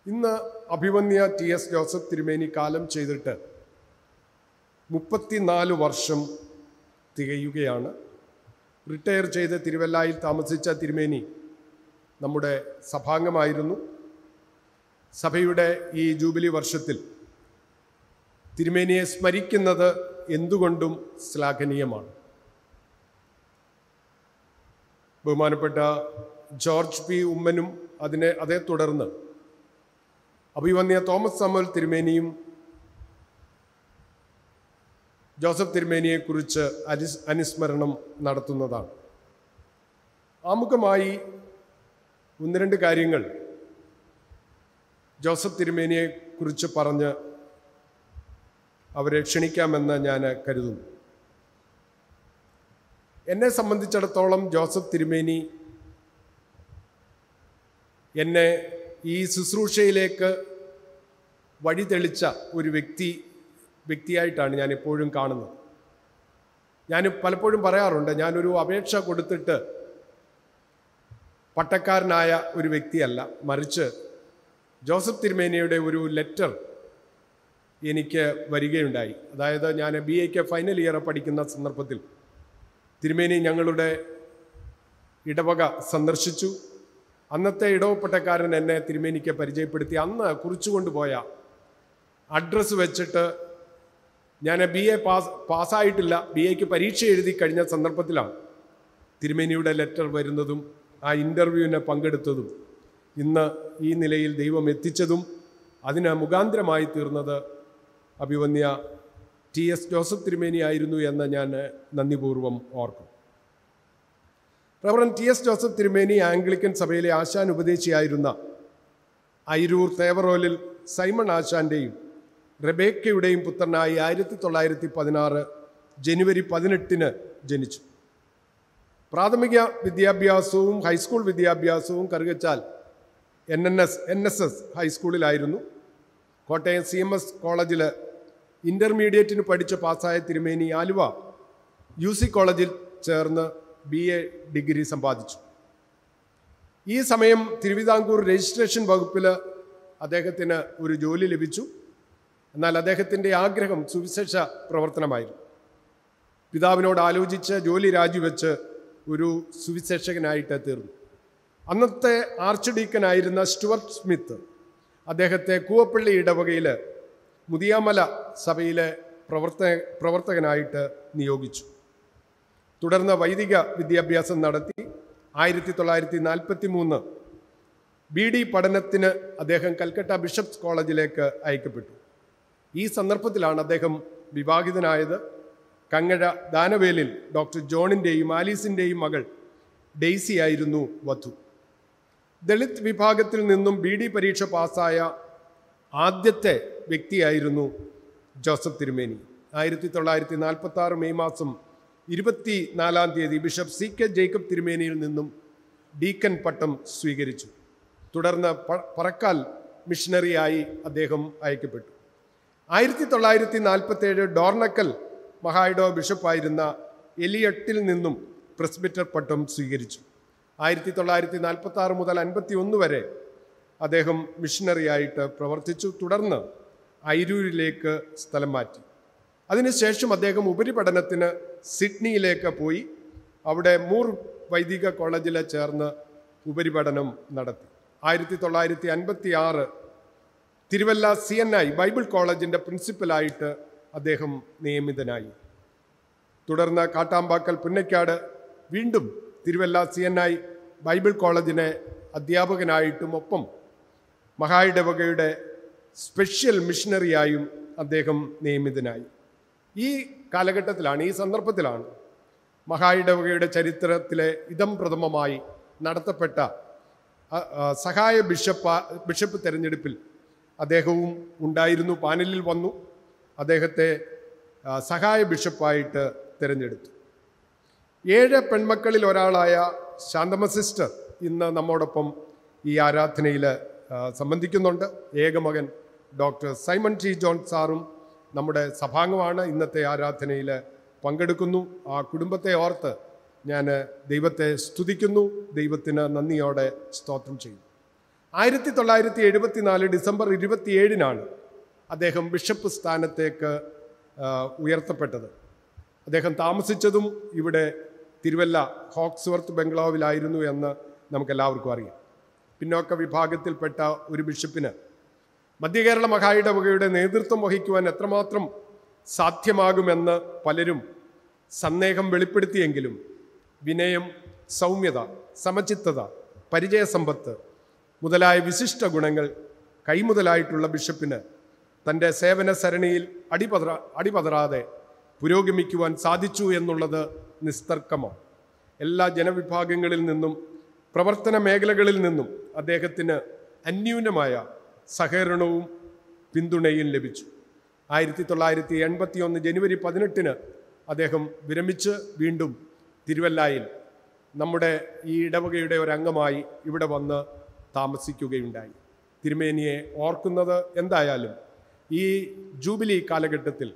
ഇന്ന് അഭിമന്യ TS Joseph തിരുമേനി കാലം ചെയ്തിട്ട് 34 വർഷം തികയുകയാണ്. റിട്ടയർ ചെയ്ത് തിരുവല്ലായിൽ താമസിച്ച തിരുമേനി നമ്മുടെ സഭാംഗമായിരുന്നു. സഭയുടെ ഈ ജൂബിലി വർഷത്തിൽ തിരുമേനിയെ സ്മരിക്കുന്നത് എന്തുകൊണ്ടും ശ്ലാഘനീയമാണ്. ബഹുമാനപ്പെട്ട ജോർജ് പി ഉമ്മനും അതേ തുടർന്ന് അഭിമന്യ തോമസ് സാമുവൽ തിരുമേനിയും ജോസഫ് തിരുമേനിയെക്കുറിച്ച് അനുസ്മരണം നടത്തുന്നതാണ്. ആമുഖമായി ഒന്ന് രണ്ട് കാര്യങ്ങൾ ജോസഫ് തിരുമേനിയെക്കുറിച്ച് പറഞ്ഞ് അവരെ ക്ഷണിക്കാമെന്ന് ഞാൻ കരുതുന്നു. എന്നെ സംബന്ധിച്ചിടത്തോളം ജോസഫ് തിരുമേനി എന്നെ ഈ ശുശ്രൂഷയിലേക്ക് വഴിതെളിച്ച ഒരു വ്യക്തിയായിട്ടാണ് ഞാൻ എപ്പോഴും കാണുന്നത്. ഞാൻ പലപ്പോഴും പറയാറുണ്ട്, ഞാനൊരു അപേക്ഷ കൊടുത്തിട്ട് പട്ടക്കാരനായ ഒരു വ്യക്തിയല്ല, മറിച്ച് ജോസഫ് തിരുമേനിയുടെ ഒരു ലെറ്റർ എനിക്ക് വരികയുണ്ടായി. അതായത് ഞാൻ BA ഫൈനൽ ഇയർ പഠിക്കുന്ന സന്ദർഭത്തിൽ തിരുമേനി ഞങ്ങളുടെ ഇടവക സന്ദർശിച്ചു. അന്നത്തെ ഇടവപ്പട്ടക്കാരൻ എന്നെ തിരുമേനിക്ക് പരിചയപ്പെടുത്തി. അന്ന് കുറിച്ചുകൊണ്ടുപോയ അഡ്രസ്സ് വെച്ചിട്ട് ഞാൻ BA പാസ്സായിട്ടില്ല, BA പരീക്ഷ എഴുതി കഴിഞ്ഞ സന്ദർഭത്തിലാണ് തിരുമേനിയുടെ ലെറ്റർ വരുന്നതും ആ ഇൻ്റർവ്യൂവിന് പങ്കെടുത്തതും ഇന്ന് ഈ നിലയിൽ ദൈവം എത്തിച്ചതും അതിന് മുഖാന്തരമായി തീർന്നത് അഭിമന്യ TS ജോസഫ് തിരുമേനി ആയിരുന്നു എന്ന് ഞാൻ നന്ദിപൂർവ്വം ഓർക്കും. റവറൻഡ് TS ജോസഫ് തിരുമേനി ആംഗ്ലിക്കൻ സഭയിലെ ആശാൻ ഉപദേശിയായിരുന്ന അയിരൂർ തേവറോലിൽ സൈമൺ ആശാൻ്റെയും റെബേക്കയുടെയും പുത്രനായി 1916 ജനുവരി 18 ജനിച്ചു. പ്രാഥമിക വിദ്യാഭ്യാസവും ഹൈസ്കൂൾ വിദ്യാഭ്യാസവും കറുകച്ചാൽ NSS ഹൈസ്കൂളിലായിരുന്നു. കോട്ടയം CMS കോളേജിൽ ഇൻ്റർമീഡിയറ്റിന് പഠിച്ച് പാസ്സായ തിരുമേനി ആലുവ UC കോളേജിൽ ചേർന്ന് BA ഡിഗ്രി സമ്പാദിച്ചു. ഈ സമയം തിരുവിതാംകൂർ രജിസ്ട്രേഷൻ വകുപ്പിൽ അദ്ദേഹത്തിന് ഒരു ജോലി ലഭിച്ചു. എന്നാൽ അദ്ദേഹത്തിൻ്റെ ആഗ്രഹം സുവിശേഷ പ്രവർത്തനമായിരുന്നു. പിതാവിനോട് ആലോചിച്ച് ജോലി രാജിവെച്ച് ഒരു സുവിശേഷകനായിട്ട് തീർന്നു. അന്നത്തെ ആർച്ച് ഡീക്കനായിരുന്ന സ്റ്റുവർട്ട് സ്മിത്ത് അദ്ദേഹത്തെ കൂവപ്പള്ളി ഇടവകയിൽ മുതിയാമല സഭയിലെ പ്രവർത്തകനായിട്ട് നിയോഗിച്ചു. തുടർന്ന് വൈദിക വിദ്യാഭ്യാസം നടത്തി 1943 BD പഠനത്തിന് അദ്ദേഹം കൽക്കട്ട ബിഷപ്സ് കോളേജിലേക്ക് അയക്കപ്പെട്ടു. ഈ സന്ദർഭത്തിലാണ് അദ്ദേഹം വിവാഹിതനായത്. കങ്ങഴ ദാനവേലിൽ ഡോക്ടർ ജോണിൻ്റെയും ആലീസിൻ്റെയും മകൾ ഡെയ്സി ആയിരുന്നു വധു. ദളിത് വിഭാഗത്തിൽ നിന്നും BD പരീക്ഷ പാസ്സായ ആദ്യത്തെ വ്യക്തിയായിരുന്നു ജോസഫ് തിരുമേനി. 1946 മെയ് മാസം 24-ാം തീയതി ബിഷപ്പ് CK ജേക്കബ് തിരുമേനിയിൽ നിന്നും ഡീക്കൻ പട്ടം സ്വീകരിച്ചു. തുടർന്ന് പറക്കാൽ മിഷണറിയായി അദ്ദേഹം അയക്കപ്പെട്ടു. 1947 ഡോർണക്കൽ മഹായിഡോ ബിഷപ്പായിരുന്ന എലിയട്ടിൽ നിന്നും പ്രസ്ബിറ്റർ പട്ടം സ്വീകരിച്ചു. 1946 മുതൽ 51 വരെ അദ്ദേഹം മിഷണറിയായിട്ട് പ്രവർത്തിച്ചു. തുടർന്ന് അയിരൂരിലേക്ക് സ്ഥലം മാറ്റി. അതിനുശേഷം അദ്ദേഹം ഉപരിപഠനത്തിന് സിഡ്നിയിലേക്ക് പോയി. അവിടെ മൂർ വൈദിക കോളേജിൽ ചേർന്ന് ഉപരിപഠനം നടത്തി. 1956 തിരുവല്ല CNI ബൈബിൾ കോളേജിൻ്റെ പ്രിൻസിപ്പലായിട്ട് അദ്ദേഹം നിയമിതനായി. തുടർന്ന് കാട്ടാമ്പാക്കൽ പുന്നക്കാട് വീണ്ടും തിരുവല്ല CNI ബൈബിൾ കോളേജിനെ അധ്യാപകനായിട്ടും ഒപ്പം മഹായിടവകയുടെ സ്പെഷ്യൽ മിഷണറിയായും അദ്ദേഹം നിയമിതനായി. ഈ കാലഘട്ടത്തിലാണ്, ഈ സന്ദർഭത്തിലാണ് മഹായിടവകയുടെ ചരിത്രത്തിലെ ഇദം പ്രഥമമായി നടത്തപ്പെട്ട സഹായ ബിഷപ്പ് തെരഞ്ഞെടുപ്പിൽ അദ്ദേഹവും ഉണ്ടായിരുന്നു. പാനലിൽ വന്നു. അദ്ദേഹത്തെ സഹായ ബിഷപ്പായിട്ട് തിരഞ്ഞെടുത്തു. 7 പെൺമക്കളിൽ ഒരാളായ ശാന്തമ്മ സിസ്റ്റർ ഇന്ന് നമ്മോടൊപ്പം ഈ ആരാധനയിൽ സംബന്ധിക്കുന്നുണ്ട്. ഏകമകൻ ഡോക്ടർ സൈമൺ T. ജോൺ സാറും നമ്മുടെ സഭാംഗമാണ്. ഇന്നത്തെ ആരാധനയിൽ പങ്കെടുക്കുന്നു. ആ കുടുംബത്തെ ഓർത്ത് ഞാൻ ദൈവത്തെ സ്തുതിക്കുന്നു, ദൈവത്തിന് നന്ദിയോടെ സ്തോത്രം ചെയ്യുന്നു. 1974 ഡിസംബർ 27 അദ്ദേഹം ബിഷപ്പ് സ്ഥാനത്തേക്ക് ഉയർത്തപ്പെട്ടത്. അദ്ദേഹം താമസിച്ചതും ഇവിടെ തിരുവല്ല ഹോക്സ്വർത്ത് ബംഗ്ലാവിലായിരുന്നു എന്ന് നമുക്കെല്ലാവർക്കും അറിയാം. പിന്നോക്ക വിഭാഗത്തിൽപ്പെട്ട ഒരു ബിഷപ്പിന് മധ്യകേരള മഹായിടവകയുടെ നേതൃത്വം വഹിക്കുവാൻ എത്രമാത്രം സാധ്യമാകുമെന്ന് പലരും സന്ദേഹം വെളിപ്പെടുത്തിയെങ്കിലും വിനയം, സൗമ്യത, സമചിത്തത, പരിചയസമ്പത്ത് മുതലായ വിശിഷ്ട ഗുണങ്ങൾ കൈമുതലായിട്ടുള്ള ബിഷപ്പിന് തൻ്റെ സേവന സരണിയിൽ അടിപതറാതെ പുരോഗമിക്കുവാൻ സാധിച്ചു എന്നുള്ളത് നിസ്തർക്കമാണ്. എല്ലാ ജനവിഭാഗങ്ങളിൽ നിന്നും പ്രവർത്തന മേഖലകളിൽ നിന്നും അദ്ദേഹത്തിന് അന്യൂനമായ സഹകരണവും പിന്തുണയും ലഭിച്ചു. 1981 ജനുവരി 18 അദ്ദേഹം വിരമിച്ച് വീണ്ടും തിരുവല്ലായിൽ നമ്മുടെ ഈ ഇടവകയുടെ ഒരംഗമായി ഇവിടെ വന്ന് താമസിക്കുകയുണ്ടായി. തിരുമേനിയെ ഓർക്കുന്നത് എന്തായാലും ഈ ജൂബിലി കാലഘട്ടത്തിൽ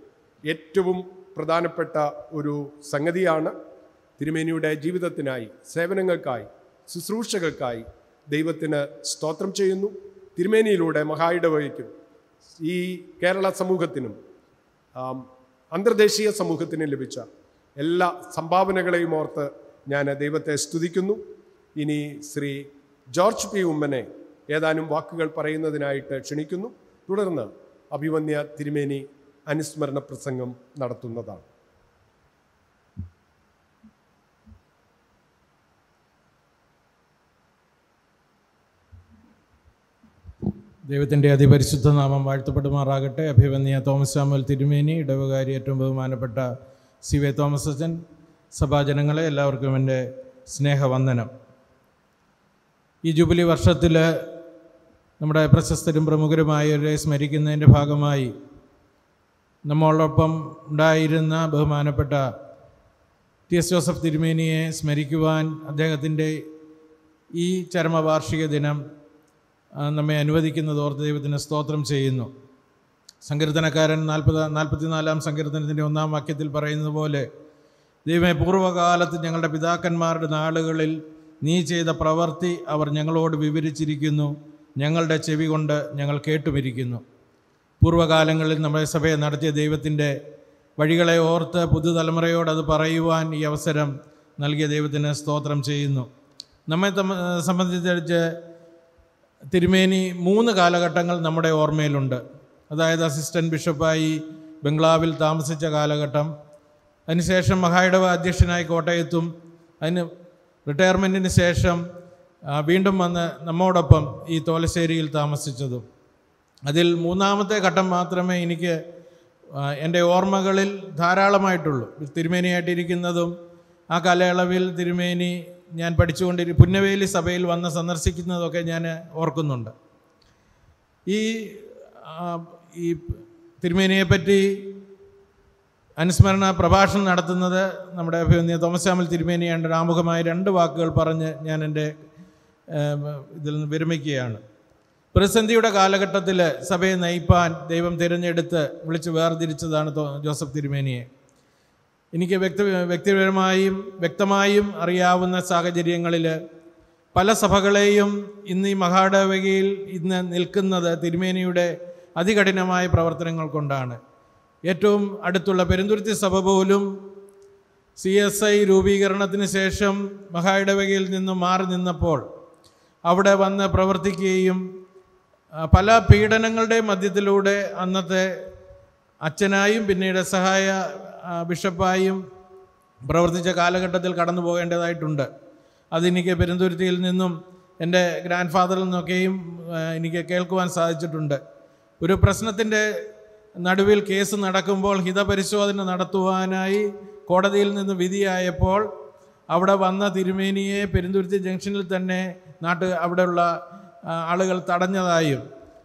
ഏറ്റവും പ്രധാനപ്പെട്ട ഒരു സംഗതിയാണ്. തിരുമേനിയുടെ ജീവിതത്തിനായി, സേവനങ്ങൾക്കായി, ശുശ്രൂഷകൾക്കായി ദൈവത്തിന് സ്തോത്രം ചെയ്യുന്നു. തിരുമേനിയിലൂടെ മഹായിടവകയ്ക്കും ഈ കേരള സമൂഹത്തിനും അന്തർദേശീയ സമൂഹത്തിനും ലഭിച്ച എല്ലാ സംഭാവനകളെയും ഓർത്ത് ഞാൻ ദൈവത്തെ സ്തുതിക്കുന്നു. ഇനി ശ്രീ ജോർജ് പി ഉമ്മനെ ഏതാനും വാക്കുകൾ പറയുന്നതിനായിട്ട് ക്ഷണിക്കുന്നു. തുടർന്ന് അഭിമന്യ തിരുമേനി അനുസ്മരണ പ്രസംഗം നടത്തുന്നതാണ്. ദൈവത്തിൻ്റെ അതിപരിശുദ്ധ നാമം വാഴ്ത്തപ്പെടുമാറാകട്ടെ. അഭിമന്യ തോമസ് സാമുവൽ തിരുമേനി, ഇടവകാരി, ഏറ്റവും ബഹുമാനപ്പെട്ട CW തോമസ് അച്ഛൻ, സഭാജനങ്ങളെ എല്ലാവർക്കും എൻ്റെ സ്നേഹവന്ദനം. ഈ ജൂബിലി വർഷത്തിൽ നമ്മുടെ പ്രശസ്തരും പ്രമുഖരുമായവരെ സ്മരിക്കുന്നതിൻ്റെ ഭാഗമായി നമ്മളോടൊപ്പം ഉണ്ടായിരുന്ന ബഹുമാനപ്പെട്ട TS ജോസഫ് തിരുമേനിയെ സ്മരിക്കുവാൻ അദ്ദേഹത്തിൻ്റെ ഈ ചരമവാർഷിക ദിനം നമ്മെ അനുവദിക്കുന്നതോർത്ത് ദൈവത്തിന് സ്തോത്രം ചെയ്യുന്നു. സങ്കീർത്തനക്കാരൻ 44-ാം സങ്കീർത്തനത്തിൻ്റെ 1-ാം വാക്യത്തിൽ പറയുന്നത് പോലെ, ദൈവമേ, പൂർവ്വകാലത്ത് ഞങ്ങളുടെ പിതാക്കന്മാരുടെ നാളുകളിൽ നീ ചെയ്ത പ്രവൃത്തി അവർ ഞങ്ങളോട് വിവരിച്ചിരിക്കുന്നു, ഞങ്ങളുടെ ചെവി കൊണ്ട് ഞങ്ങൾ കേട്ടുമിരിക്കുന്നു. പൂർവ്വകാലങ്ങളിൽ നമ്മുടെ സഭയെ നടത്തിയ ദൈവത്തിൻ്റെ വഴികളെ ഓർത്ത് പുതുതലമുറയോട് അത് പറയുവാൻ ഈ അവസരം നൽകിയ ദൈവത്തിന് സ്തോത്രം ചെയ്യുന്നു. നമ്മെ സംബന്ധിച്ച് തിരുമേനി 3 കാലഘട്ടങ്ങൾ നമ്മുടെ ഓർമ്മയിലുണ്ട്. അതായത് അസിസ്റ്റൻറ്റ് ബിഷപ്പായി ബംഗ്ലാവിൽ താമസിച്ച കാലഘട്ടം, അതിനുശേഷം മഹായിടവ അധ്യക്ഷനായി കോട്ടയത്തും, അതിന് റിട്ടയർമെൻറ്റിന് ശേഷം വീണ്ടും വന്ന് നമ്മോടൊപ്പം ഈ തോലശ്ശേരിയിൽ താമസിച്ചതും. അതിൽ 3-ാമത്തെ ഘട്ടം മാത്രമേ എനിക്ക് എൻ്റെ ഓർമ്മകളിൽ ധാരാളമായിട്ടുള്ളൂ. തിരുമേനിയായിട്ടിരിക്കുന്നതും ആ കാലയളവിൽ തിരുമേനി ഞാൻ പുന്നവേലി സഭയിൽ വന്ന് സന്ദർശിക്കുന്നതൊക്കെ ഞാൻ ഓർക്കുന്നുണ്ട്. ഈ തിരുമേനിയെപ്പറ്റി അനുസ്മരണ പ്രഭാഷണം നടത്തുന്നത് നമ്മുടെ അഭിമന്യ തോമസ് സാമുവൽ തിരുമേനിയാണ്. ആമുഖമായ 2 വാക്കുകൾ പറഞ്ഞ് ഞാൻ എൻ്റെ ഇതിൽ നിന്ന് വിരമിക്കുകയാണ്. പ്രതിസന്ധിയുടെ കാലഘട്ടത്തിൽ സഭയെ നയിപ്പാൻ ദൈവം തിരഞ്ഞെടുത്ത് വിളിച്ച് വേർതിരിച്ചതാണ് ജോസഫ് തിരുമേനിയെ. എനിക്ക് വ്യക്തിപരമായും വ്യക്തമായും അറിയാവുന്ന സാഹചര്യങ്ങളിൽ പല സഭകളെയും ഇന്ന് ഈ മഹായിടവകയിൽ ഇന്ന് നിൽക്കുന്നത് തിരുമേനിയുടെ അതികഠിനമായ പ്രവർത്തനങ്ങൾ കൊണ്ടാണ്. ഏറ്റവും അടുത്തുള്ള പെരുന്തുരുത്തി സഭ പോലും CSI രൂപീകരണത്തിന് ശേഷം മഹായിടവകയിൽ നിന്നും മാറി നിന്നപ്പോൾ അവിടെ വന്ന് പ്രവർത്തിക്കുകയും പല പീഡനങ്ങളുടെ മധ്യത്തിലൂടെ അന്നത്തെ അച്ഛനായും പിന്നീട് സഹായ ബിഷപ്പായും പ്രവർത്തിച്ച കാലഘട്ടത്തിൽ കടന്നു പോകേണ്ടതായിട്ടുണ്ട്. അതെനിക്ക് പെരുന്തുരുത്തിയിൽ നിന്നും എൻ്റെ ഗ്രാൻഡ് ഫാദറിൽ നിന്നൊക്കെയും എനിക്ക് കേൾക്കുവാൻ സാധിച്ചിട്ടുണ്ട്. ഒരു പ്രശ്നത്തിൻ്റെ നടുവിൽ കേസ് നടക്കുമ്പോൾ ഹിതപരിശോധന നടത്തുവാനായി കോടതിയിൽ നിന്ന് വിധിയായപ്പോൾ അവിടെ വന്ന തിരുമേനിയെ പെരുന്തുരുത്തി ജംഗ്ഷനിൽ തന്നെ അവിടെയുള്ള ആളുകൾ തടഞ്ഞതായും,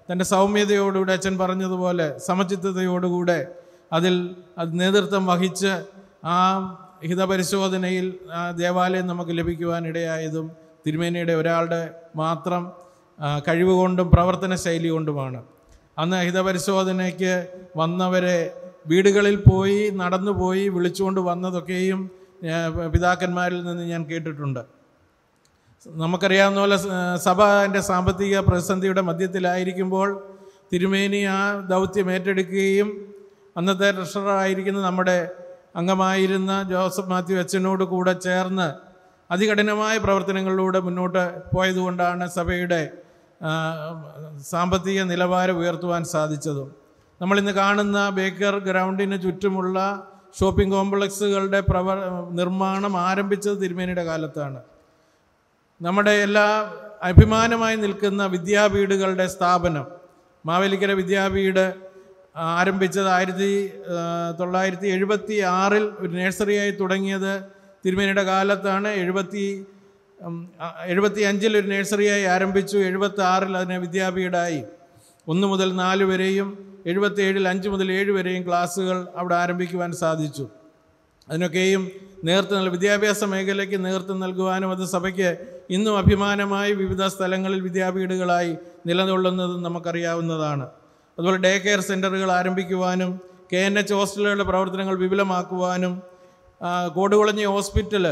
തൻ്റെ സൗമ്യതയോടുകൂടെ അച്ഛൻ പറഞ്ഞതുപോലെ സമചിത്തതയോടുകൂടെ അത് നേതൃത്വം വഹിച്ച് ആ ഹിതപരിശോധനയിൽ ആ ദേവാലയം നമുക്ക് ലഭിക്കുവാനിടയായതും തിരുമേനിയുടെ ഒരാളുടെ മാത്രം കഴിവുകൊണ്ടും പ്രവർത്തന ശൈലി കൊണ്ടുമാണ്. അന്ന് ഹിതപരിശോധനയ്ക്ക് വന്നവരെ വീടുകളിൽ പോയി നടന്നുപോയി വിളിച്ചുകൊണ്ട് വന്നതൊക്കെയും പിതാക്കന്മാരിൽ നിന്ന് ഞാൻ കേട്ടിട്ടുണ്ട്. നമുക്കറിയാവുന്ന പോലെ സഭ അതിൻ്റെ സാമ്പത്തിക പ്രതിസന്ധിയുടെ മധ്യത്തിലായിരിക്കുമ്പോൾ തിരുമേനി ആ ദൗത്യം ഏറ്റെടുക്കുകയും അന്നത്തെ ട്രഷററായിരിക്കുന്ന നമ്മുടെ അംഗമായിരുന്ന ജോസഫ് മാത്യു അച്ഛനോട് കൂടെ ചേർന്ന് അതികഠിനമായ പ്രവർത്തനങ്ങളിലൂടെ മുന്നോട്ട് പോയതുകൊണ്ടാണ് സഭയുടെ സാമ്പത്തിക നിലവാരം ഉയർത്തുവാൻ സാധിച്ചതും. നമ്മളിന്ന് കാണുന്ന ബേക്കർ ഗ്രൗണ്ടിന് ചുറ്റുമുള്ള ഷോപ്പിംഗ് കോംപ്ലക്സുകളുടെ നിർമ്മാണം ആരംഭിച്ചത് തിരുമേനിയുടെ കാലത്താണ്. നമ്മുടെ എല്ലാ അഭിമാനമായി നിൽക്കുന്ന വിദ്യാവീടുകളുടെ സ്ഥാപനം മാവേലിക്കര വിദ്യാവീട് ആരംഭിച്ചത് 1976 ഒരു നഴ്സറിയായി തുടങ്ങിയത് തിരുമേനിയുടെ കാലത്താണ്. 75 ഒരു നഴ്സറിയായി ആരംഭിച്ചു. 76 അതിനെ വിദ്യാപീഠമായി 1 മുതൽ 4 വരെയും 77 5 മുതൽ 7 വരെയും ക്ലാസ്സുകൾ അവിടെ ആരംഭിക്കുവാൻ സാധിച്ചു. അതിനൊക്കെയും നേതൃത്വം വിദ്യാഭ്യാസ മേഖലയ്ക്ക് നേതൃത്വം നൽകുവാനും അത് സഭയ്ക്ക് ഇന്നും അഭിമാനമായി വിവിധ സ്ഥലങ്ങളിൽ വിദ്യാപീഠങ്ങളായി നിലകൊള്ളുന്നതും നമുക്കറിയാവുന്നതാണ്. അതുപോലെ ഡേ കെയർ സെൻ്ററുകൾ ആരംഭിക്കുവാനും KNH ഹോസ്റ്റലുകളുടെ പ്രവർത്തനങ്ങൾ വിപുലമാക്കുവാനും കോടുകുളഞ്ഞി ഹോസ്പിറ്റൽ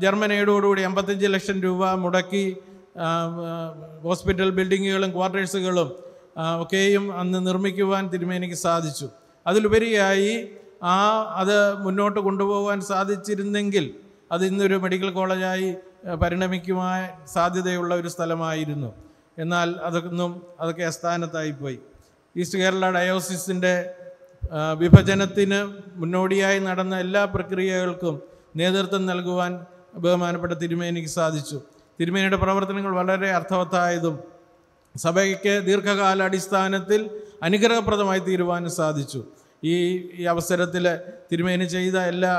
ജർമ്മൻ എയ്ഡോടുകൂടി 55 ലക്ഷം രൂപ മുടക്കി ഹോസ്പിറ്റൽ ബിൽഡിങ്ങുകളും ക്വാർട്ടേഴ്സുകളും ഒക്കെയും അന്ന് നിർമ്മിക്കുവാൻ തിരുമേനിക്ക് സാധിച്ചു. അതിലുപരിയായി അത് മുന്നോട്ട് കൊണ്ടുപോകാൻ സാധിച്ചിരുന്നെങ്കിൽ അത് ഇന്നൊരു മെഡിക്കൽ കോളേജായി പരിണമിക്കുവാൻ സാധ്യതയുള്ള ഒരു സ്ഥലമായിരുന്നു. എന്നാൽ അതൊക്കെ അസ്ഥാനത്തായിപ്പോയി. ഈസ്റ്റ് കേരള ഡയോസിസിൻ്റെ വിഭജനത്തിന് മുന്നോടിയായി നടന്ന എല്ലാ പ്രക്രിയകൾക്കും നേതൃത്വം നൽകുവാൻ ബഹുമാനപ്പെട്ട തിരുമേനിക്ക് സാധിച്ചു. തിരുമേനിയുടെ പ്രവർത്തനങ്ങൾ വളരെ അർത്ഥവത്തായതും സഭയ്ക്ക് ദീർഘകാല അടിസ്ഥാനത്തിൽ അനുഗ്രഹപ്രദമായി തീരുവാനും സാധിച്ചു. ഈ അവസരത്തിൽ തിരുമേനി ചെയ്ത എല്ലാ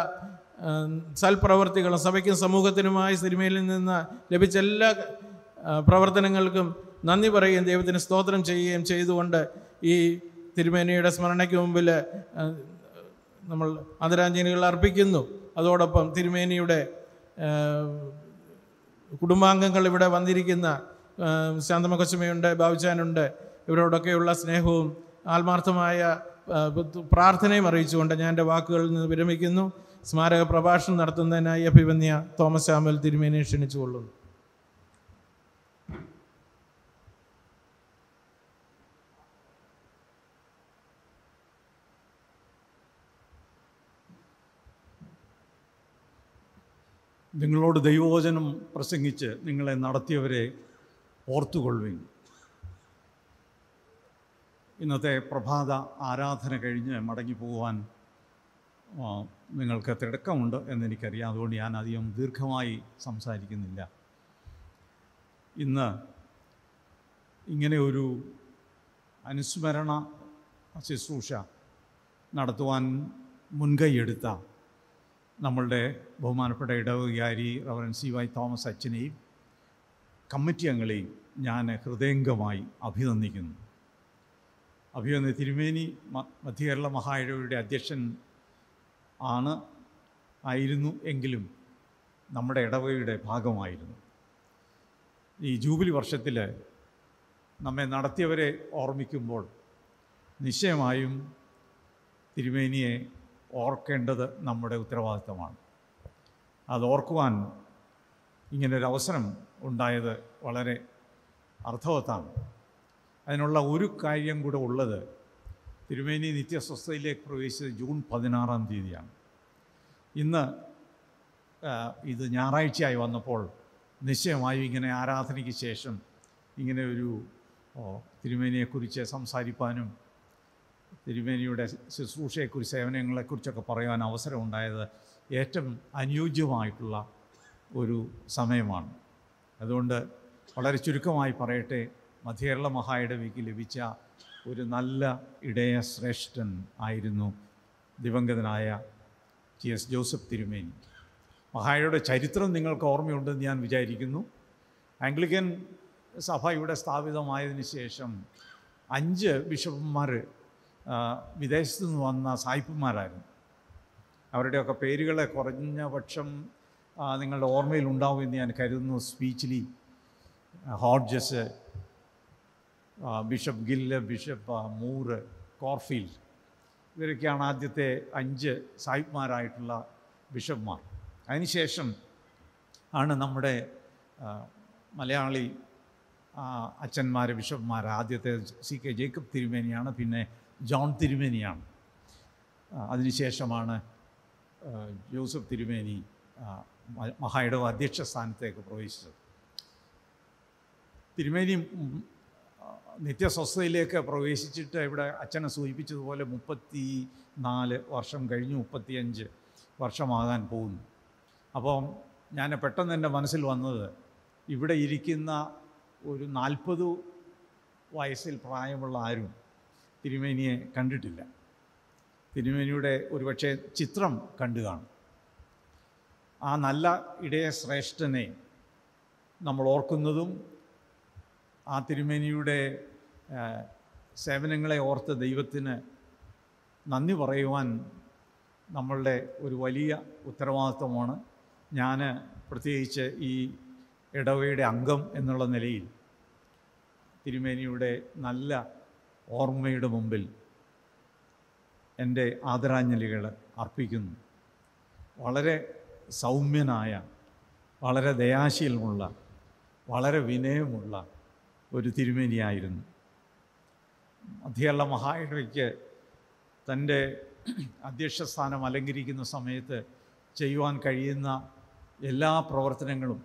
സൽപ്രവർത്തികളും സഭയ്ക്കും സമൂഹത്തിനുമായി തിരുമേനിയിൽ നിന്ന് ലഭിച്ച എല്ലാ പ്രവർത്തനങ്ങൾക്കും നന്ദി പറയുകയും ദൈവത്തിന് സ്തോത്രം ചെയ്യുകയും ചെയ്തുകൊണ്ട് ഈ തിരുമേനിയുടെ സ്മരണയ്ക്ക് മുമ്പിൽ നമ്മൾ ആദരാഞ്ജലികൾ അർപ്പിക്കുന്നു. അതോടൊപ്പം തിരുമേനിയുടെ കുടുംബാംഗങ്ങൾ ഇവിടെ വന്നിരിക്കുന്ന ശാന്തമ്മ കൊച്ചമ്മയുണ്ട്, ബാബുച്ചാനുണ്ട്, ഇവരോടൊക്കെയുള്ള സ്നേഹവും ആത്മാർത്ഥമായ പ്രാർത്ഥനയും അറിയിച്ചുകൊണ്ട് ഞാൻ എൻ്റെ വാക്കുകളിൽ നിന്ന് വിരമിക്കുന്നു. സ്മാരക പ്രഭാഷണം നടത്തുന്നതിനായി അഭിവന്യ തോമസ് സാമുവൽ തിരുമേനിയെ ക്ഷണിച്ചുകൊള്ളുന്നു. നിങ്ങളോട് ദൈവവചനം പ്രസംഗിച്ച് നിങ്ങളെ നടത്തിയവരെ ഓർത്തുകൊള്ളുവിൻ. ഇന്നത്തെ പ്രഭാത ആരാധന കഴിഞ്ഞ് മടങ്ങിപ്പോകുവാൻ നിങ്ങൾക്ക് തിടുക്കമുണ്ട് എന്നെനിക്കറിയാം. അതുകൊണ്ട് ഞാൻ അധികം ദീർഘമായി സംസാരിക്കുന്നില്ല. ഇന്ന് ഇങ്ങനെ ഒരു അനുസ്മരണ ശുശ്രൂഷ നടത്തുവാൻ മുൻകൈയെടുത്ത നമ്മളുടെ ബഹുമാനപ്പെട്ട ഇടവകാരി റവറൻ CY തോമസ് അച്ഛനെയും കമ്മിറ്റി അംഗങ്ങളെയും ഞാൻ ഹൃദയംഗമായി അഭിനന്ദിക്കുന്നു. അഭിനന്ദ തിരുമേനി മധ്യകേരള മഹായിടവയുടെ അധ്യക്ഷൻ ആയിരുന്നു എങ്കിലും നമ്മുടെ ഇടവകയുടെ ഭാഗമായിരുന്നു. ഈ ജൂബിലി വർഷത്തിൽ നമ്മെ നടത്തിയവരെ ഓർമ്മിക്കുമ്പോൾ നിശ്ചയമായും തിരുമേനിയെ ഓർക്കേണ്ടത് നമ്മുടെ ഉത്തരവാദിത്തമാണ്. അത് ഓർക്കുവാൻ ഇങ്ങനൊരവസരം ഉണ്ടായത് വളരെ അർത്ഥവത്താണ്. അതിനുള്ള ഒരു കാര്യം കൂടെ ഉള്ളത്, തിരുമേനി നിത്യസ്വസ്ഥതയിലേക്ക് പ്രവേശിച്ചത് ജൂൺ 16-ാം തീയതിയാണ്. ഇന്ന് ഇത് ഞായറാഴ്ചയായി വന്നപ്പോൾ നിശ്ചയമായും ഇങ്ങനെ ആരാധനയ്ക്ക് ശേഷം ഇങ്ങനെ ഒരു തിരുമേനിയെക്കുറിച്ച് സംസാരിപ്പാനും തിരുമേനിയുടെ ശുശ്രൂഷയെക്കുറിച്ച് സേവനങ്ങളെക്കുറിച്ചൊക്കെ പറയാൻ അവസരമുണ്ടായത് ഏറ്റവും അനുയോജ്യമായിട്ടുള്ള ഒരു സമയമാണ്. അതുകൊണ്ട് വളരെ ചുരുക്കമായി പറയട്ടെ, മധ്യകേരള മഹായിടവയ്ക്ക് ലഭിച്ച ഒരു നല്ല ഇടയ ശ്രേഷ്ഠൻ ആയിരുന്നു ദിവംഗതനായ TS ജോസഫ് തിരുമേനി. മഹായിടവയുടെ ചരിത്രം നിങ്ങൾക്ക് ഓർമ്മയുണ്ടെന്ന് ഞാൻ വിചാരിക്കുന്നു. ആംഗ്ലിക്കൻ സഭ ഇവിടെ സ്ഥാപിതമായതിന് ശേഷം 5 ബിഷപ്പുമാർ വിദേശത്തു നിന്ന് വന്ന സായിപ്പുമാരായിരുന്നു. അവരുടെയൊക്കെ പേരുകളെ കുറഞ്ഞ പക്ഷം നിങ്ങളുടെ ഓർമ്മയിലുണ്ടാവുമെന്ന് ഞാൻ കരുതുന്നു. Speechly, Hodges, Bishop Gill, Bishop Moore, Corfield, ഇവരൊക്കെയാണ് ആദ്യത്തെ 5 സായിപ്പ്മാരായിട്ടുള്ള ബിഷപ്പ്മാർ. അതിനുശേഷം ആണ് നമ്മുടെ മലയാളി അച്ഛന്മാർ, ബിഷപ്പ്മാർ. ആദ്യത്തെ CK ജേക്കബ് തിരുമേനിയാണ്, പിന്നെ ജോൺ തിരുമേനിയാണ്. അതിനുശേഷമാണ് ജോസഫ് തിരുമേനി മഹായിടവ അധ്യക്ഷ സ്ഥാനത്തേക്ക് പ്രവേശിച്ചത്. തിരുമേനി നിത്യസ്വസ്ഥതയിലേക്ക് പ്രവേശിച്ചിട്ട് ഇവിടെ അച്ഛനെ സൂചിപ്പിച്ചതുപോലെ 34 വർഷം കഴിഞ്ഞു, 35 വർഷമാകാൻ പോകുന്നു. അപ്പം ഞാൻ പെട്ടെന്ന് എൻ്റെ മനസ്സിൽ വന്നത്, ഇവിടെ ഇരിക്കുന്ന ഒരു 40 വയസ്സിൽ പ്രായമുള്ള ആരും തിരുമേനിയെ കണ്ടിട്ടില്ല. തിരുമേനിയുടെ ഒരുപക്ഷെ ചിത്രം കണ്ടു കാണും. ആ നല്ല ഇടയ ശ്രേഷ്ഠനെ നമ്മൾ ഓർക്കുന്നതും ആ തിരുമേനിയുടെ സേവനങ്ങളെ ഓർത്ത് ദൈവത്തിന് നന്ദി പറയുവാൻ നമ്മളുടെ ഒരു വലിയ ഉത്തരവാദിത്വമാണ്. ഞാൻ പ്രത്യേകിച്ച് ഈ ഇടവയുടെ അംഗം എന്നുള്ള നിലയിൽ തിരുമേനിയുടെ നല്ല ഓർമ്മയുടെ മുമ്പിൽ എൻ്റെ ആദരാഞ്ജലികൾ അർപ്പിക്കുന്നു. വളരെ സൗമ്യനായ, വളരെ ദയാശീലമുള്ള, വളരെ വിനയമുള്ള ഒരു തിരുമേനിയായിരുന്നു. മധ്യകേരള മഹായിടവയ്ക്ക് തൻ്റെ അധ്യക്ഷ സ്ഥാനം അലങ്കരിക്കുന്ന സമയത്ത് ചെയ്യുവാൻ കഴിയുന്ന എല്ലാ പ്രവർത്തനങ്ങളും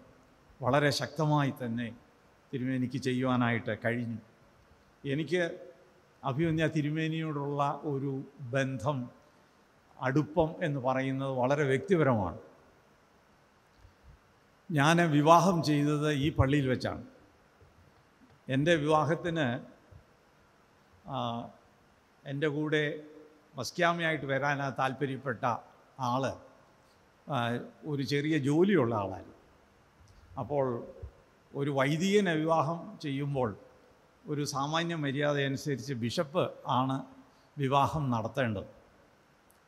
വളരെ ശക്തമായി തന്നെ തിരുമേനിക്ക് ചെയ്യുവാനായിട്ട് കഴിഞ്ഞു. എനിക്ക് അഭിമന്യ തിരുമേനിയോടുള്ള ഒരു ബന്ധം, അടുപ്പം എന്ന് പറയുന്നത് വളരെ വ്യക്തിപരമാണ്. ഞാൻ വിവാഹം ചെയ്തത് ഈ പള്ളിയിൽ വെച്ചാണ്. എൻ്റെ വിവാഹത്തിന് എൻ്റെ കൂടെ മസ്ക്യാമിയായിട്ട് വരാൻ താല്പര്യപ്പെട്ട ആൾ ഒരു ചെറിയ ജോലിയുള്ള ആളായിരുന്നു. അപ്പോൾ ഒരു വൈദികനെ വിവാഹം ചെയ്യുമ്പോൾ ഒരു സാമാന്യ മര്യാദ അനുസരിച്ച് ബിഷപ്പ് ആണ് വിവാഹം നടത്തേണ്ടത്.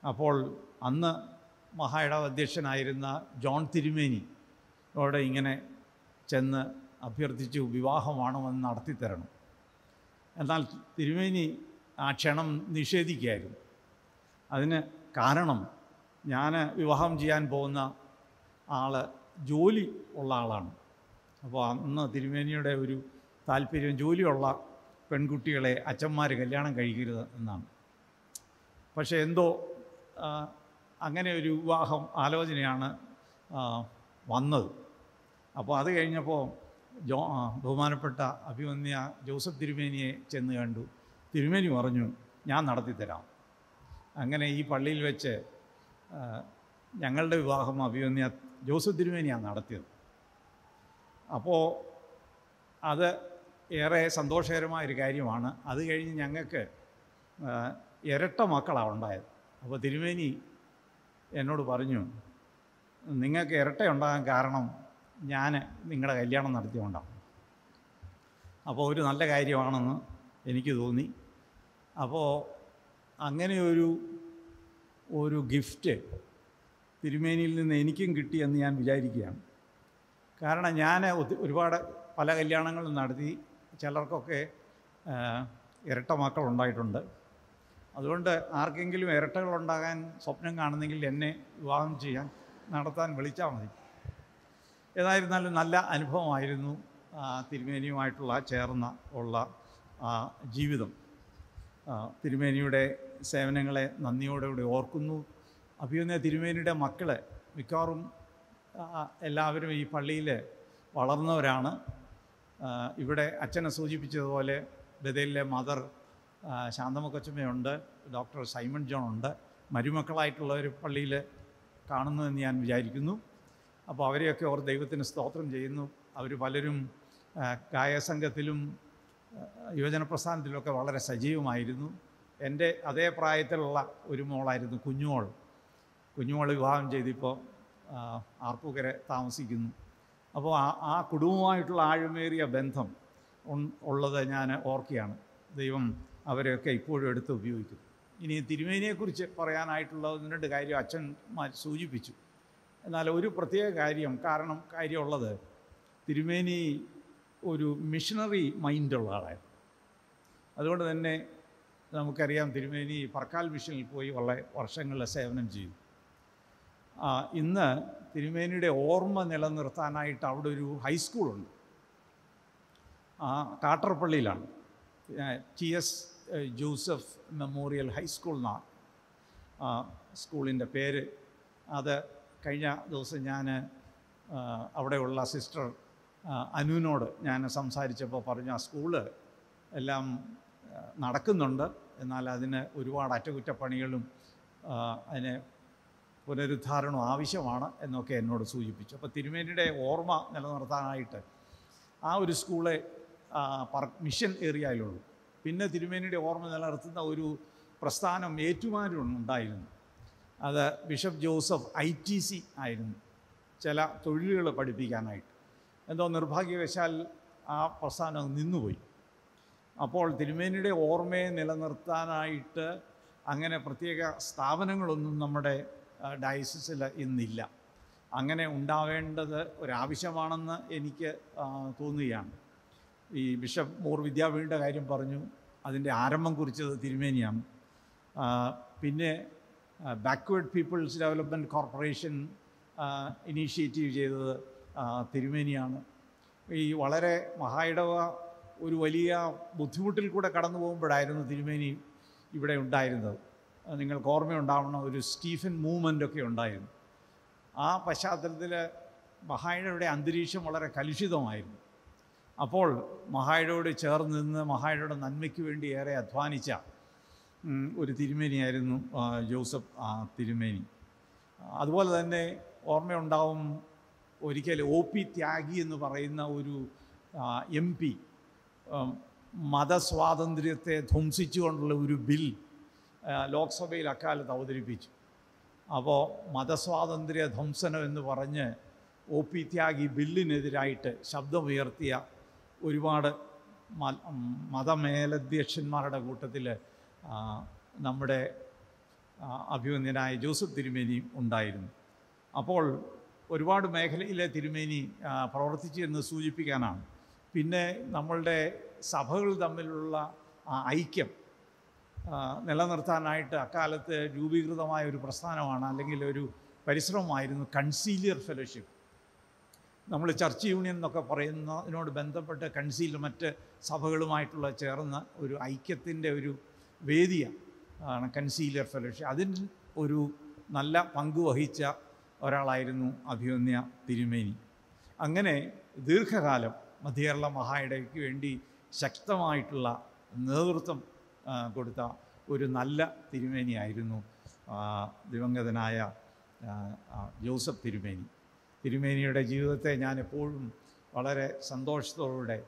അപ്പോൾ അന്ന് മഹായിടവ അധ്യക്ഷനായിരുന്ന ജോൺ തിരുമേനിയോട് ഇങ്ങനെ ചെന്ന് അഭ്യർത്ഥിച്ചു, വിവാഹമാണെന്ന് നടത്തിത്തരണം. എന്നാൽ തിരുമേനി ആ ക്ഷണം നിഷേധിക്കുകയായിരുന്നു. അതിന് കാരണം, ഞാൻ വിവാഹം ചെയ്യാൻ പോകുന്ന ആൾ ജോലി ഉള്ള ആളാണ്. അപ്പോൾ അന്ന് തിരുമേനിയുടെ ഒരു താല്പര്യം ജോലിയുള്ള പെൺകുട്ടികളെ അച്ഛന്മാർ കല്യാണം കഴിക്കരുത് എന്നാണ്. പക്ഷേ എന്തോ അങ്ങനെ ഒരു വിവാഹം ആലോചനയാണ് വന്നത്. അപ്പോൾ അത് കഴിഞ്ഞപ്പോൾ ബഹുമാനപ്പെട്ട അഭിമന്യ ജോസഫ് തിരുമേനിയെ ചെന്ന് കണ്ടു. തിരുമേനി പറഞ്ഞു, ഞാൻ നടത്തിത്തരാം. അങ്ങനെ ഈ പള്ളിയിൽ വെച്ച് ഞങ്ങളുടെ വിവാഹം അഭിമന്യ ജോസഫ് തിരുമേനിയാണ് നടത്തിയത്. അപ്പോൾ അത് ഏറെ സന്തോഷകരമായൊരു കാര്യമാണ്. അത് കഴിഞ്ഞ് ഞങ്ങൾക്ക് ഇരട്ട മക്കളാണ് ഉണ്ടായത്. അപ്പോൾ തിരുമേനി എന്നോട് പറഞ്ഞു, നിങ്ങൾക്ക് ഇരട്ട ഉണ്ടാകാൻ കാരണം ഞാൻ നിങ്ങളുടെ കല്യാണം നടത്തിയോണ്ടാണ്. അപ്പോൾ ഒരു നല്ല കാര്യമാണെന്ന് എനിക്ക് തോന്നി. അപ്പോൾ അങ്ങനെ ഒരു ഗിഫ്റ്റ് തിരുമേനിയിൽ നിന്ന് എനിക്കും കിട്ടിയെന്ന് ഞാൻ വിചാരിക്കുകയാണ്. കാരണം ഞാൻ ഒരുപാട് പല കല്യാണങ്ങളും നടത്തി, ചിലർക്കൊക്കെ ഇരട്ട മക്കളുണ്ടായിട്ടുണ്ട്. അതുകൊണ്ട് ആർക്കെങ്കിലും ഇരട്ടകളുണ്ടാകാൻ സ്വപ്നം കാണുന്നെങ്കിൽ എന്നെ വിവാഹം നടത്താൻ വിളിച്ചാൽ മതി. ഏതായിരുന്നാലും നല്ല അനുഭവമായിരുന്നു തിരുമേനിയുമായിട്ടുള്ള ചേർന്നുള്ള ജീവിതം. തിരുമേനിയുടെ സേവനങ്ങളെ നന്ദിയോടുകൂടി ഓർക്കുന്നു. അഭിമന്യ തിരുമേനിയുടെ മക്കൾ മിക്കവാറും എല്ലാവരും ഈ പള്ളിയിൽ വളർന്നവരാണ്. ഇവിടെ അച്ഛനെ സൂചിപ്പിച്ചതുപോലെ ബഥേലിലെ മദർ ശാന്തമ്മ കൊച്ചമ്മയുണ്ട്, ഡോക്ടർ സൈമൺ ജോൺ ഉണ്ട്. മരുമക്കളായിട്ടുള്ളവർ പള്ളിയിൽ കാണുന്നുവെന്ന് ഞാൻ വിചാരിക്കുന്നു. അപ്പോൾ അവരെയൊക്കെ ഓർ ദൈവത്തിന് സ്തോത്രം ചെയ്യുന്നു. അവർ പലരും ഗായകസംഘത്തിലും യുവജന പ്രസ്ഥാനത്തിലൊക്കെ വളരെ സജീവമായിരുന്നു. എൻ്റെ അതേ പ്രായത്തിലുള്ള ഒരു മോളായിരുന്നു കുഞ്ഞുമോൾ വിവാഹം ചെയ്തിപ്പോൾ ആർപ്പൂക്കര താമസിക്കുന്നു. അപ്പോൾ ആ കുടുംബമായിട്ടുള്ള ആഴമേറിയ ബന്ധം ഉള്ളത് ഞാൻ ഓർക്കുകയാണ്. ദൈവം അവരെയൊക്കെ ഇപ്പോഴും എടുത്ത് ഉപയോഗിക്കുന്നു. ഇനി തിരുമേനിയെക്കുറിച്ച് പറയാനായിട്ടുള്ള 1-2 കാര്യം അച്ഛന്മാർ സൂചിപ്പിച്ചു. എന്നാൽ ഒരു പ്രത്യേക കാര്യമുള്ളത്, തിരുമേനി ഒരു മിഷണറി മൈൻഡുള്ള ആളായിരുന്നു. അതുകൊണ്ട് തന്നെ നമുക്കറിയാം, തിരുമേനി പറക്കാൽ മിഷനിൽ പോയി വളരെ വർഷങ്ങളിൽ സേവനം ചെയ്തു. ഇന്ന് തിരുമേനിയുടെ ഓർമ്മ നിലനിർത്താനായിട്ട് അവിടെ ഒരു ഹൈസ്കൂളുണ്ട്. കാട്ടർപ്പള്ളിയിലാണ്. TS ജോസഫ് മെമ്മോറിയൽ ഹൈസ്കൂൾ എന്നാണ് സ്കൂളിൻ്റെ പേര്. അത് കഴിഞ്ഞ ദിവസം ഞാൻ അവിടെയുള്ള സിസ്റ്റർ അനുവിനോട് ഞാൻ സംസാരിച്ചപ്പോൾ പറഞ്ഞു, ആ സ്കൂള് എല്ലാം നടക്കുന്നുണ്ട്, എന്നാൽ അതിന് ഒരുപാട് അറ്റകുറ്റപ്പണികളും അതിന് പുനരുദ്ധാരണവും ആവശ്യമാണ് എന്നൊക്കെ എന്നോട് സൂചിപ്പിച്ചു. അപ്പോൾ തിരുമേനിയുടെ ഓർമ്മ നിലനിർത്താനായിട്ട് ആ ഒരു സ്കൂളെ മിഷൻ ഏരിയയിലുള്ളൂ. പിന്നെ തിരുമേനിയുടെ ഓർമ്മ നിലനിർത്തുന്ന ഒരു പ്രസ്ഥാനം ഏറ്റുമാനൂരുണ്ടായിരുന്നു. അത് ബിഷപ്പ് ജോസഫ് ITC ആയിരുന്നു, ചില തൊഴിലുകൾ പഠിപ്പിക്കാനായിട്ട്. എന്തോ നിർഭാഗ്യവശാൽ ആ പ്രസ്ഥാനം നിന്നുപോയി. അപ്പോൾ തിരുമേനിയുടെ ഓർമ്മയെ നിലനിർത്താനായിട്ട് അങ്ങനെ പ്രത്യേക സ്ഥാപനങ്ങളൊന്നും നമ്മുടെ ഡയസിസിൽ ഇന്നില്ല. അങ്ങനെ ഉണ്ടാവേണ്ടത് ഒരാവശ്യമാണെന്ന് എനിക്ക് തോന്നുകയാണ്. ഈ ബിഷപ്പ് മോർ വിദ്യാപീഠിൻ്റെ കാര്യം പറഞ്ഞു, അതിൻ്റെ ആരംഭം കുറിച്ചത് തിരുമേനിയാണ്. പിന്നെ backward peoples development corporation initiative ചെയ്തത് തിരുമേനിയാണ്. ഈ വളരെ മഹായിടവ ഒരു വലിയ ബുദ്ധിമുട്ടിൽ കൂടെ കടന്നു പോകുമ്പോഴായിരുന്നു തിരുമേനി ഇവിടെ ഉണ്ടായിരുന്നത്. നിങ്ങൾക്ക് ഓർമ്മയുണ്ടാവണം, ഒരു സ്റ്റീഫൻ മൂവ്മെൻ്റൊക്കെ ഉണ്ടായിരുന്നു. ആ പശ്ചാത്തലത്തിൽ മഹായിടവയുടെ അന്തരീക്ഷം വളരെ കലുഷിതമായിരുന്നു. അപ്പോൾ മഹായിടവയോട് ചേർന്ന് നിന്ന് മഹായിടവയുടെ നന്മയ്ക്ക് വേണ്ടി ഏറെ അധ്വാനിച്ച ഒരു തിരുമേനിയായിരുന്നു ജോസഫ് തിരുമേനി. അതുപോലെ തന്നെ ഓർമ്മയുണ്ടാവും, ഒരിക്കൽ OP ത്യാഗി എന്ന് പറയുന്ന ഒരു MP മതസ്വാതന്ത്ര്യത്തെ ധ്വംസിച്ചുകൊണ്ടുള്ള ഒരു ബിൽ ലോക്സഭയിൽ അക്കാലത്ത് അവതരിപ്പിച്ചു. അപ്പോൾ മതസ്വാതന്ത്ര്യ ധ്വംസനം എന്ന് പറഞ്ഞ് OP ത്യാഗി ബില്ലിനെതിരായിട്ട് ശബ്ദമുയർത്തിയ ഒരുപാട് മതമേലധ്യക്ഷന്മാരുടെ കൂട്ടത്തിൽ നമ്മുടെ അഭിവന്ദ്യനായ ജോസഫ് തിരുമേനി ഉണ്ടായിരുന്നു. അപ്പോൾ ഒരുപാട് മേഖലയിലെ തിരുമേനി പ്രവർത്തിച്ചു എന്ന് സൂചിപ്പിക്കാനാണ്. പിന്നെ നമ്മളുടെ സഭകൾ തമ്മിലുള്ള ഐക്യം നിലനിർത്താനായിട്ട് അക്കാലത്ത് രൂപീകൃതമായ ഒരു പ്രസ്ഥാനമാണ്, അല്ലെങ്കിൽ ഒരു പരിശ്രമമായിരുന്നു കൺസീലിയർ ഫെലോഷിപ്പ്. നമ്മൾ ചർച്ച് യൂണിയൻ എന്നൊക്കെ പറയുന്നതിനോട് ബന്ധപ്പെട്ട് കൺസീലിയർ മറ്റ് സഭകളുമായിട്ടുള്ള ചേർന്ന ഒരു ഐക്യത്തിൻ്റെ ഒരു വേദിയാണ് കൺസീലിയർ ഫെലോഷിപ്പ്. അതിൽ ഒരു നല്ല പങ്ക് വഹിച്ച ഒരാളായിരുന്നു അഭിവന്ദ്യ തിരുമേനി. അങ്ങനെ ദീർഘകാലം മധ്യകേരള മഹായിടയ്ക്ക് വേണ്ടി ശക്തമായിട്ടുള്ള നേതൃത്വം കൊടുത്ത ഒരു നല്ല തിരുമേനിയായിരുന്നു ദിവംഗതനായ ജോസഫ് തിരുമേനി. തിരുമേനിയുടെ ജീവിതത്തെ ഞാൻ എപ്പോഴും വളരെ സന്തോഷത്തോടെ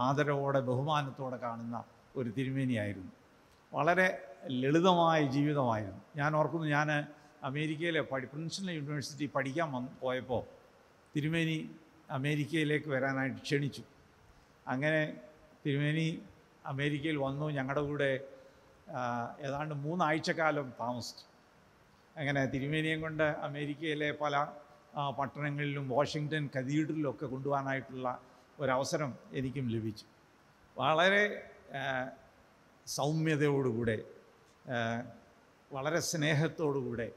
ആദരവോടെ ബഹുമാനത്തോടെ കാണുന്ന ഒരു തിരുമേനിയായിരുന്നു. വളരെ ലളിതമായ ജീവിതമായിരുന്നു. ഞാൻ ഓർക്കുന്നു, ഞാൻ അമേരിക്കയിലെ പ്രിൻസ്റ്റൺ യൂണിവേഴ്സിറ്റി പഠിക്കാൻ പോയപ്പോൾ തിരുമേനി അമേരിക്കയിലേക്ക് വരാനായിട്ട് ക്ഷണിച്ചു. അങ്ങനെ തിരുമേനി അമേരിക്കയിൽ വന്നു, ഞങ്ങളുടെ കൂടെ ഏതാണ്ട് 3 ആഴ്ചക്കാലം താമസിച്ചു. അങ്ങനെ തിരുമേനിയും കൊണ്ട് അമേരിക്കയിലെ പല പട്ടണങ്ങളിലും വാഷിങ്ടൺ കത്തീഡ്രലിലൊക്കെ കൊണ്ടുപോകാനായിട്ടുള്ള ഒരവസരം എനിക്കും ലഭിച്ചു. വളരെ സൗമ്യതയോടുകൂടെ വളരെ സ്നേഹത്തോടുകൂടെ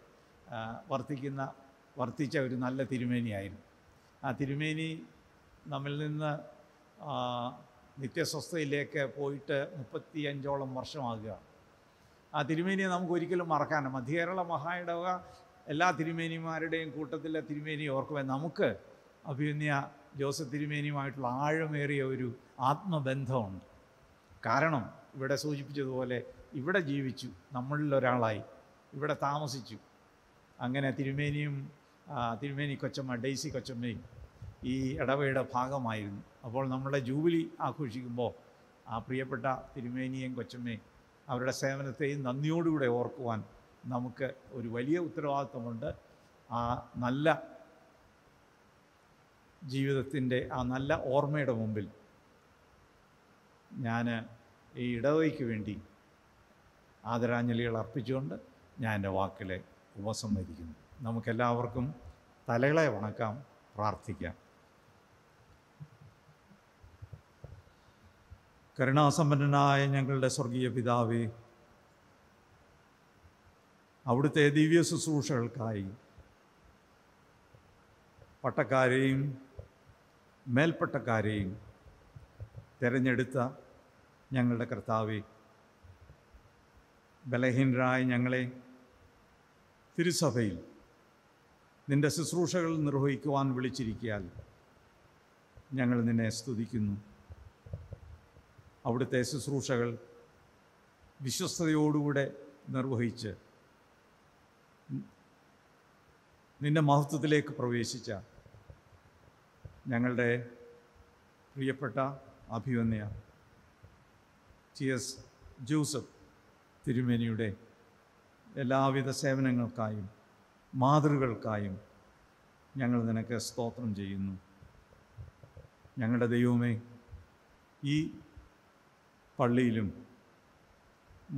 വർത്തിച്ച ഒരു നല്ല തിരുമേനിയായിരുന്നു. ആ തിരുമേനി നമ്മിൽ നിന്ന് നിത്യസ്വസ്ഥയിലേക്ക് പോയിട്ട് 35ഓളം വർഷമാകുകയാണ്. ആ തിരുമേനിയെ നമുക്ക് ഒരിക്കലും മറക്കാനും, മധ്യകേരള മഹായിടവക എല്ലാ തിരുമേനിമാരുടെയും കൂട്ടത്തിലെ തിരുമേനിയെ ഓർക്കുവാൻ നമുക്ക് അഭിവന്ദ്യ ജോസഫ് തിരുമേനിയുമായിട്ടുള്ള ആഴമേറിയ ഒരു ആത്മബന്ധമുണ്ട്. കാരണം ഇവിടെ സൂചിപ്പിച്ചതുപോലെ ഇവിടെ ജീവിച്ചു, നമ്മളിൽ ഒരാളായി ഇവിടെ താമസിച്ചു. അങ്ങനെ തിരുമേനി കൊച്ചമ്മ ഡെയ്സി കൊച്ചമ്മയും ഈ ഇടവയുടെ ഭാഗമായിരുന്നു. അപ്പോൾ നമ്മുടെ ജൂബിലി ആഘോഷിക്കുമ്പോൾ ആ പ്രിയപ്പെട്ട തിരുമേനിയും കൊച്ചമ്മയും അവരുടെ സേവനത്തെയും നന്ദിയോടുകൂടെ ഓർക്കുവാൻ നമുക്ക് ഒരു വലിയ ഉത്തരവാദിത്വമുണ്ട്. ആ നല്ല ജീവിതത്തിൻ്റെ ആ നല്ല ഓർമ്മയുടെ മുമ്പിൽ ഞാൻ ഈ ഇടവയ്ക്ക് വേണ്ടി ആദരാഞ്ജലികൾ അർപ്പിച്ചുകൊണ്ട് ഞാൻ എൻ്റെ വാക്കിലെ ഉപസംഹരിക്കുന്നു. നമുക്കെല്ലാവർക്കും തലകളെ വണക്കാം, പ്രാർത്ഥിക്കാം. കരുണാസമ്പന്നനായ ഞങ്ങളുടെ സ്വർഗീയ പിതാവേ, അവിടുത്തെ ദിവ്യ ശുശ്രൂഷകൾക്കായി പട്ടക്കാരെയും മേൽപ്പട്ടക്കാരെയും തിരഞ്ഞെടുത്ത ഞങ്ങളുടെ കർത്താവേ, ബലഹീനരായ ഞങ്ങളെ തിരുസഭയിൽ നിൻ്റെ ശുശ്രൂഷകൾ നിർവഹിക്കുവാൻ വിളിച്ചിരിക്കാൻ ഞങ്ങൾ നിന്നെ സ്തുതിക്കുന്നു. അവിടുത്തെ ശുശ്രൂഷകൾ വിശ്വസ്തയോടുകൂടെ നിർവഹിച്ച് നിൻ്റെ മഹത്വത്തിലേക്ക് പ്രവേശിച്ച ഞങ്ങളുടെ പ്രിയപ്പെട്ട അഭിവന്യ CS ജോസഫ് തിരുമേനിയുടെ എല്ലാവിധ സേവനങ്ങൾക്കായും മാതൃകകൾക്കായും ഞങ്ങൾ നിനക്ക് സ്തോത്രം ചെയ്യുന്നു. ഞങ്ങളുടെ ദൈവമേ, ഈ പള്ളിയിലും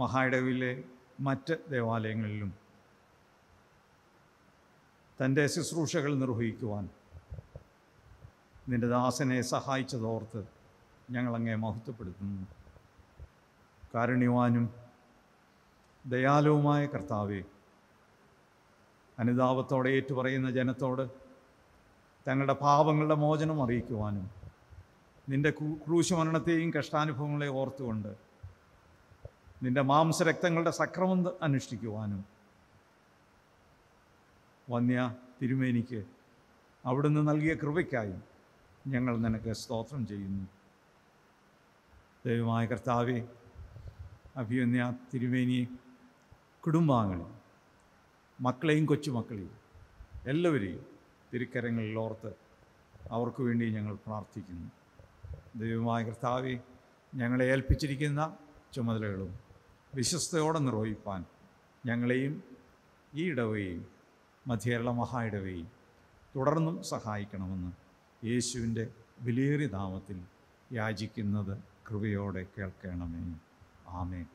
മഹായിടവിലെ മറ്റ് ദേവാലയങ്ങളിലും തൻ്റെ ശുശ്രൂഷകൾ നിർവഹിക്കുവാൻ നിൻ്റെ ദാസനെ സഹായിച്ചതോർത്ത് ഞങ്ങളങ്ങേ മഹത്വപ്പെടുത്തുന്നു. കാരുണ്യവാനും ദയാലുവുമായ കർത്താവേ, അനുതാപത്തോടെ ഏറ്റുപറയുന്ന ജനത്തോട് തങ്ങളുടെ പാപങ്ങളുടെ മോചനം അറിയിക്കുവാനും നിൻ്റെ ക്രൂശമരണത്തെയും കഷ്ടാനുഭവങ്ങളെ ഓർത്തുകൊണ്ട് നിൻ്റെ മാംസരക്തങ്ങളുടെ സക്രമം അനുഷ്ഠിക്കുവാനും വന്യ തിരുമേനിക്ക് അവിടുന്ന് നൽകിയ കൃപയ്ക്കായും ഞങ്ങൾ നിനക്ക് സ്തോത്രം ചെയ്യുന്നു. ദൈവമായ കർത്താവേ, അഭിവന്യ തിരുമേനിയെ കുടുംബാംഗങ്ങളെ, മക്കളെയും കൊച്ചുമക്കളെയും എല്ലാവരെയും തിരുക്കരങ്ങളിൽ ഓർത്ത് അവർക്ക് വേണ്ടി ഞങ്ങൾ പ്രാർത്ഥിക്കുന്നു. ദൈവമായ കർത്താവേ, ഞങ്ങളെ ഏൽപ്പിച്ചിരിക്കുന്ന ചുമതലകളും വിശ്വസ്തയോടെ നിർവഹിപ്പാൻ ഞങ്ങളെയും ഈ ഇടവയെയും മധ്യകേരള മഹായിടവയെയും തുടർന്നും സഹായിക്കണമെന്ന് യേശുവിൻ്റെ വിലയേറിയ നാമത്തിൽ യാചിക്കുന്നത് കൃപയോടെ കേൾക്കണമേ. ആമേൻ.